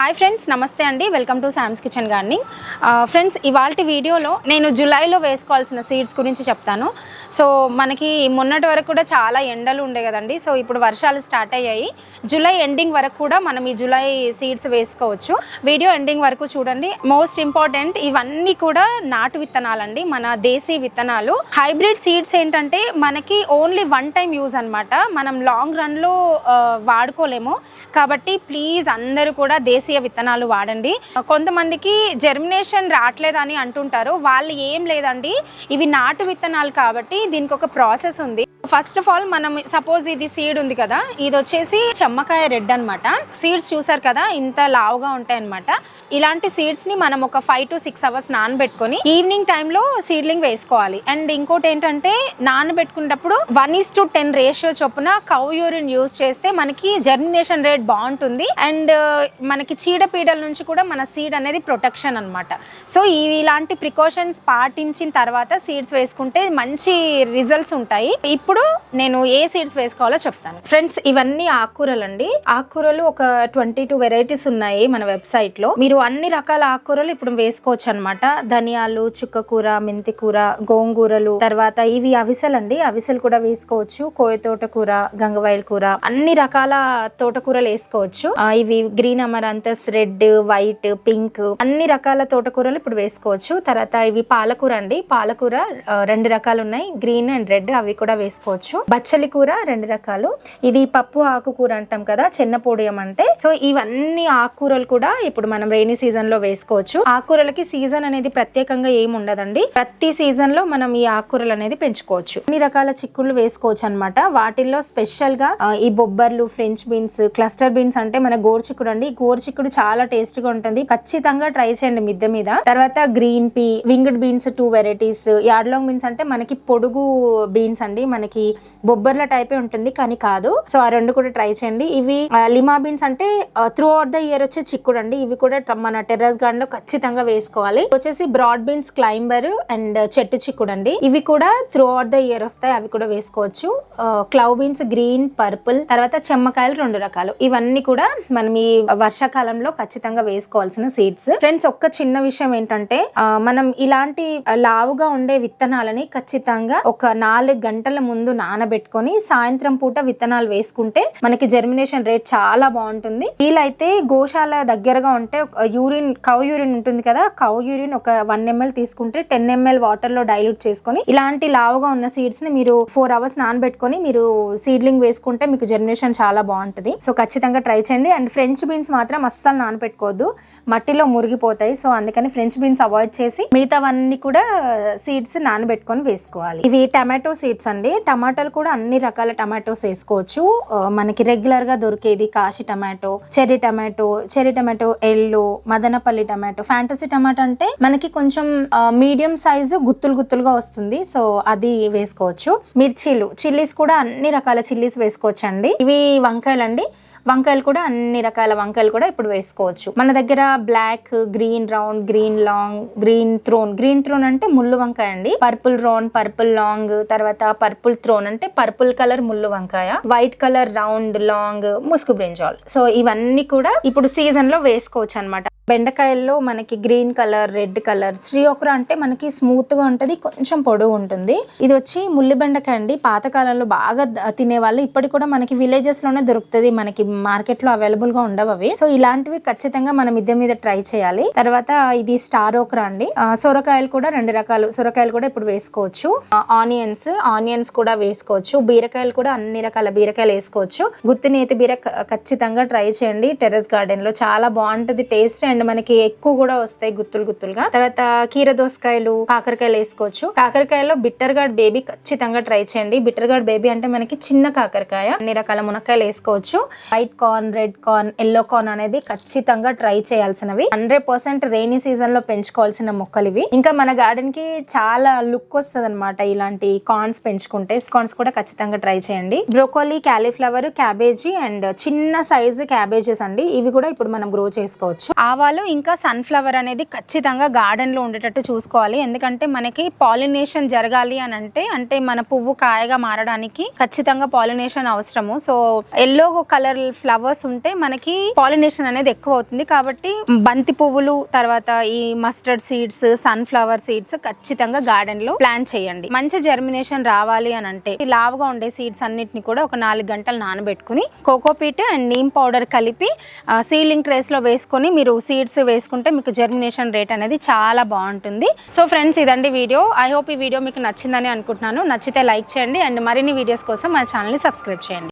Hi friends, నమస్తే అండి. Welcome to Sam's kitchen gardening. Friends, ఇవాల్టి వీడియోలో నేను జూలైలో వేసుకోవాల్సిన సీడ్స్ గురించి చెప్తాను. సో మనకి మొన్నటి వరకు కూడా చాలా ఎండలు ఉండే కదండి. సో ఇప్పుడు వర్షాలు స్టార్ట్ అయ్యాయి. జూలై ఎండింగ్ వరకు కూడా మనం ఈ జూలై సీడ్స్ వేసుకోవచ్చు. వీడియో ఎండింగ్ వరకు చూడండి. మోస్ట్ ఇంపార్టెంట్, ఇవన్నీ కూడా నాటు విత్తనాలండి, మన దేశీ విత్తనాలు. హైబ్రిడ్ సీడ్స్ ఏంటంటే మనకి ఓన్లీ వన్ టైం యూజ్ అనమాట. మనం లాంగ్ రన్లో వాడుకోలేము. కాబట్టి ప్లీజ్ అందరూ కూడా దేశీయ విత్తనాలు వాడండి. కొంతమందికి జర్మినేషన్ రావట్లేదని అంటుంటారు. వాళ్ళు ఏం లేదండి, ఇవి నాటు విత్తనాలు కాబట్టి దీనికి ఒక ప్రాసెస్ ఉంది. ఫస్ట్ ఆఫ్ ఆల్ మనం సపోజ్ ఇది సీడ్ ఉంది కదా, ఇది వచ్చేసి చెమ్మకాయ రెడ్ అనమాట. సీడ్స్ చూసారు కదా, ఇంత లావుగా ఉంటాయి అనమాట. ఇలాంటి సీడ్స్ ని మనం ఒక 5 to 6 hours నానబెట్టుకొని ఈవినింగ్ టైంలో సీడ్లింగ్ వేసుకోవాలి. అండ్ ఇంకోటి ఏంటంటే, నానబెట్టుకున్నప్పుడు 1:10 రేషియో చొప్పున కౌ యూరిన్ యూజ్ చేస్తే మనకి జర్మినేషన్ రేట్ బాగుంటుంది. అండ్ మనకి చీడపీడల నుంచి కూడా మన సీడ్ అనేది ప్రొటెక్షన్ అనమాట. సో ఇలాంటి ప్రికాషన్స్ పాటించిన తర్వాత సీడ్స్ వేసుకుంటే మంచి రిజల్ట్స్ ఉంటాయి. ఇప్పుడు నేను ఏ సీడ్స్ వేసుకోవాలో చెప్తాను. ఫ్రెండ్స్, ఇవన్నీ ఆకుకూరలు అండి. ఆకుకూరలు ఒక 22 వెరైటీస్ ఉన్నాయి మన వెబ్సైట్ లో. మీరు అన్ని రకాల ఆకుకూరలు ఇప్పుడు వేసుకోవచ్చు అనమాట. ధనియాలు, చుక్కకూర, మెంతి కూర, గోంగూరలు, తర్వాత ఇవి అవిసెలు అండి. అవిసెలు కూడా వేసుకోవచ్చు. కోయ తోటకూర, గంగవాయిల్ కూర, అన్ని రకాల తోటకూరలు వేసుకోవచ్చు. ఇవి గ్రీన్ అమరాంతస్, రెడ్, వైట్, పింక్, అన్ని రకాల తోటకూరలు ఇప్పుడు వేసుకోవచ్చు. తర్వాత ఇవి పాలకూర అండి. పాలకూర 2 రకాలు ఉన్నాయి, గ్రీన్ అండ్ రెడ్. అవి కూడా వేసుకోవచ్చు. బచ్చలి కూర 2 రకాలు. ఇది పప్పు ఆకుకూర అంటాం కదా, చెన్నపొడియం అంటే. సో ఇవన్నీ ఆకుకూరలు కూడా ఇప్పుడు మనం రైనీ సీజన్ లో వేసుకోవచ్చు. ఆకుకూరలకి సీజన్ అనేది ప్రత్యేకంగా ఏమి ఉండదండి. ప్రతి సీజన్ లో మనం ఈ ఆకుకూరలు అనేది పెంచుకోవచ్చు. అన్ని రకాల చిక్కుళ్ళు వేసుకోవచ్చు అనమాట. వాటిల్లో స్పెషల్ గా ఈ బొబ్బర్లు, ఫ్రెంచ్ బీన్స్, క్లస్టర్ బీన్స్ అంటే మన గోరుచిక్కుడు అండి. గోరుచిక్కుడు చాలా టేస్ట్ గా ఉంటుంది. ఖచ్చితంగా ట్రై చేయండి మిద్దె మీద. తర్వాత green pea, winged beans 2 varieties. Yardlong beans అంటే మనకి పొడుగు బీన్స్ అండి, మనకి బొబ్బర్ల టైపే ఉంటుంది కానీ కాదు. సో ఆ 2 కూడా ట్రై చేయండి. ఇవి లిమా బీన్స్ అంటే త్రూ అవుట్ ద ఇయర్ వచ్చే చిక్కుడు అండి. ఇవి కూడా మన టెర్రస్ గార్డెన్ లో ఖచ్చితంగా వేసుకోవాలి. వచ్చేసి బ్రాడ్ బీన్స్, క్లైంబర్ అండ్ చెట్టు చిక్కుడు అండి. ఇవి కూడా త్రూ అవుట్ ద ఇయర్ వస్తాయి, అవి కూడా వేసుకోవచ్చు. క్లవ్ బీన్స్ గ్రీన్, పర్పుల్, తర్వాత చెమ్మకాయలు 2 రకాలు. ఇవన్నీ కూడా మనం ఈ వర్షాకాలంలో ఖచ్చితంగా వేసుకోవాల్సిన సీడ్స్. ఫ్రెండ్స్, ఒక్క చిన్న విషయం ఏంటంటే, మనం ఇలాంటి లావుగా ఉండే విత్తనాలని ఖచ్చితంగా ఒక 4 గంటల ముందు నానబెట్టుకొని సాయంత్రం పూట విత్తనాలు వేసుకుంటే మనకి జర్మినేషన్ రేట్ చాలా బాగుంటుంది. వీలైతే గోశాల దగ్గరగా ఉంటే కౌ యూరిన్ ఉంటుంది కదా, కౌ యూరిన్ ఒక 1 ml తీసుకుంటే 10 ml వాటర్ లో డైల్యూట్ చేసుకొని ఇలాంటి లావుగా ఉన్న సీడ్స్ ని మీరు 4 hours నానబెట్టుకొని మీరు సీడ్లింగ్ వేసుకుంటే మీకు జర్మినేషన్ చాలా బాగుంటుంది. సో ఖచ్చితంగా ట్రై చేయండి. అండ్ ఫ్రెంచ్ బీన్స్ మాత్రం అస్సలు నానబెట్టుకోవద్దు, మట్టిలో మురిగిపోతాయి. సో అందుకని ఫ్రెంచ్ బీన్స్ అవాయిడ్ చేసి మిగతావన్నీ కూడా సీడ్స్ నానబెట్టుకొని వేసుకోవాలి. ఇవి టమాటో సీడ్స్ అండి. టమాటాలు కూడా అన్ని రకాల టమాటోస్ వేసుకోవచ్చు. మనకి రెగ్యులర్ గా దొరికేది Kashi tomato, cherry tomato, yellow, Madanapalle tomato, fantasy tomato అంటే మనకి కొంచెం మీడియం సైజు గుత్తులుగా వస్తుంది. సో అది వేసుకోవచ్చు. చిల్లీస్ కూడా అన్ని రకాల చిల్లీస్ వేసుకోవచ్చు అండి. ఇవి వంకాయలు అండి. వంకాయలు కూడా అన్ని రకాల వంకాయలు కూడా ఇప్పుడు వేసుకోవచ్చు. మన దగ్గర black, green round, green long, green thorn అంటే ముళ్ళు వంకాయ అండి. పర్పుల్ రౌండ్, పర్పుల్ లాంగ్, తర్వాత పర్పుల్ థ్రోన్ అంటే పర్పుల్ కలర్ ముళ్ళు వంకాయ, వైట్ కలర్ రౌండ్ లాంగ్ ముసుగు బ్రింజాల్. సో ఇవన్నీ కూడా ఇప్పుడు సీజన్ లో వేసుకోవచ్చు అనమాట. బెండకాయల్లో మనకి గ్రీన్ కలర్, రెడ్ కలర్. శ్రీయోకుర అంటే మనకి స్మూత్ గా ఉంటది, కొంచెం పొడవు ఉంటుంది. ఇది వచ్చి ముల్లి బెండకాయ అండి. పాతకాలంలో బాగా తినేవాళ్ళు. ఇప్పటికి కూడా మనకి విలేజెస్ లోనే దొరుకుతుంది, మనకి మార్కెట్ లో అవైలబుల్ గా ఉండవు అవి. సో ఇలాంటివి ఖచ్చితంగా మనం మిద్దె మీద ట్రై చేయాలి. తర్వాత ఇది స్టార్ ఓక్రా అండి. సొరకాయలు కూడా 2 రకాలు. సొరకాయలు కూడా ఇప్పుడు వేసుకోవచ్చు. ఆనియన్స్ కూడా వేసుకోవచ్చు. బీరకాయలు కూడా అన్ని రకాల బీరకాయలు వేసుకోవచ్చు. గుత్తినేతి బీర ఖచ్చితంగా ట్రై చేయండి. టెర్రస్ గార్డెన్ లో చాలా బాగుంటది టేస్ట్. అండ్ మనకి ఎక్కువ కూడా వస్తాయి గుత్తులుగా. తర్వాత కీర దోసకాయలు, కాకరకాయలు వేసుకోవచ్చు. కాకరకాయలో బిట్టర్ గార్డ్ బేబీ ఖచ్చితంగా ట్రై చేయండి. బిట్టర్ గార్డ్ బేబీ అంటే మనకి చిన్న కాకరకాయ. అన్ని రకాల మునక్కాయలు వేసుకోవచ్చు. White corn, red corn, yellow corn అనేది ఖచ్చితంగా ట్రై చేయాల్సినవి. 100% రెయినీ సీజన్ లో పెంచుకోవాల్సిన మొక్కలు ఇవి. ఇంకా మన గార్డెన్ కి చాలా లుక్ వస్తుంది అనమాట ఇలాంటి కార్న్స్ పెంచుకుంటే. కార్న్స్ కూడా ఖచ్చితంగా ట్రై చేయండి. బ్రోకోలీ, క్యాలీఫ్లవర్, క్యాబేజీ అండ్ చిన్న సైజు క్యాబేజెస్ అండి. ఇవి కూడా ఇప్పుడు మనం గ్రో చేసుకోవచ్చు. ఆవాలు ఆవాలు ఇంకా సన్ఫ్లవర్ అనేది ఖచ్చితంగా గార్డెన్లో ఉండేటట్టు చూసుకోవాలి. ఎందుకంటే మనకి పాలినేషన్ జరగాలి అని అంటే మన పువ్వు కాయగా మారడానికి ఖచ్చితంగా పాలినేషన్ అవసరము. సో ఎల్లో కలర్ ఫ్లవర్స్ ఉంటే మనకి పాలినేషన్ అనేది ఎక్కువ అవుతుంది. కాబట్టి బంతి పువ్వులు, తర్వాత ఈ మస్టర్డ్ సీడ్స్, సన్ఫ్లవర్ సీడ్స్ ఖచ్చితంగా గార్డెన్లో ప్లాంట్ చేయండి. మంచి జర్మినేషన్ రావాలి అని అంటే లావుగా ఉండే సీడ్స్ అన్నిటిని కూడా ఒక 4 గంటలు నానబెట్టుకుని కోకోపీట్ అండ్ నీమ్ పౌడర్ కలిపి సీలింగ్ ట్రేస్ లో వేసుకొని మీరు సీడ్స్ వేసుకుంటే మీకు జర్మినేషన్ రేట్ అనేది చాలా బాగుంటుంది. సో ఫ్రెండ్స్, ఇదండి వీడియో. ఐ హోప్ ఈ వీడియో మీకు నచ్చిందని అనుకుంటున్నాను. నచ్చితే లైక్ చేయండి అండ్ మరిన్ని వీడియోస్ కోసం మా ఛానల్ని సబ్స్క్రైబ్ చేయండి.